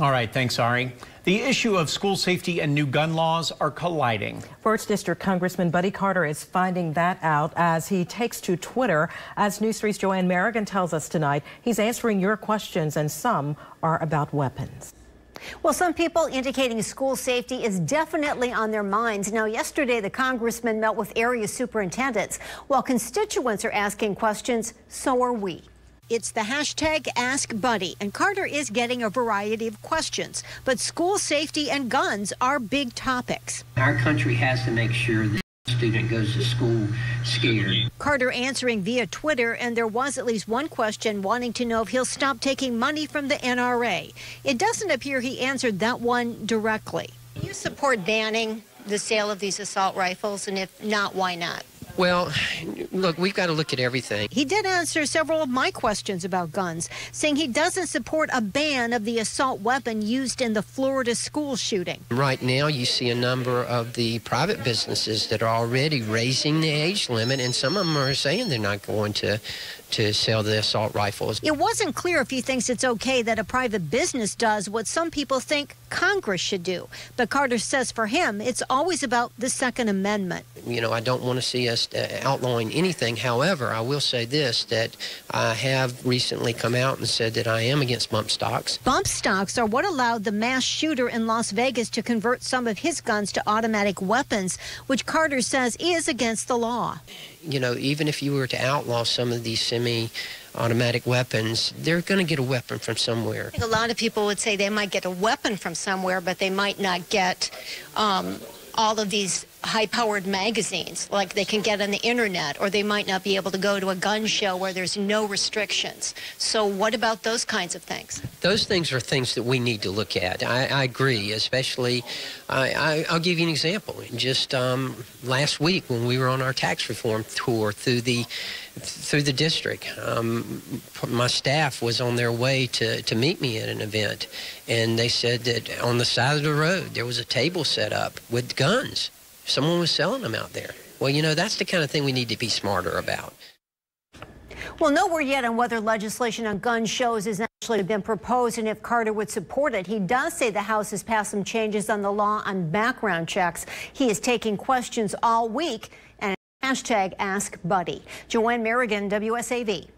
All right, thanks, Ari. The issue of school safety and new gun laws are colliding. 1st District Congressman Buddy Carter is finding that out as he takes to Twitter. As News 3's Joanne Merrigan tells us tonight, he's answering your questions, and some are about weapons. Well, some people indicating school safety is definitely on their minds. Now, yesterday, the congressman met with area superintendents. While constituents are asking questions, so are we. It's the hashtag #AskBuddy, and Carter is getting a variety of questions. But school safety and guns are big topics. Our country has to make sure that the student goes to school scared. Carter answering via Twitter, and there was at least one question wanting to know if he'll stop taking money from the NRA. It doesn't appear he answered that one directly. Do you support banning the sale of these assault rifles, and if not, why not? Well, look, we've got to look at everything. He did answer several of my questions about guns, saying he doesn't support a ban of the assault weapon used in the Florida school shooting. Right now, you see a number of the private businesses that are already raising the age limit, and some of them are saying they're not going to sell the assault rifles. It wasn't clear if he thinks it's okay that a private business does what some people think Congress should do. But Carter says for him, it's always about the Second Amendment. You know, I don't want to see us outlawing anything. However, I will say this, that I have recently come out and said that I am against bump stocks. Bump stocks are what allowed the mass shooter in Las Vegas to convert some of his guns to automatic weapons, which Carter says is against the law. You know, even if you were to outlaw some of these semi-automatic weapons, they're going to get a weapon from somewhere. I think a lot of people would say they might get a weapon from somewhere, but they might not get all of these high-powered magazines like they can get on the internet, or they might not be able to go to a gun show where there's no restrictions. So what about those kinds of things? Those things are things that we need to look at. I agree, especially, I'll give you an example. Just last week when we were on our tax reform tour through the district, my staff was on their way to meet me at an event, and they said that on the side of the road there was a table set up with guns. Someone was selling them out there. Well, you know, that's the kind of thing we need to be smarter about. Well, no word yet on whether legislation on gun shows has actually been proposed and if Carter would support it. He does say the House has passed some changes on the law on background checks. He is taking questions all week, and #AskBuddy. Joanne Merrigan, WSAV.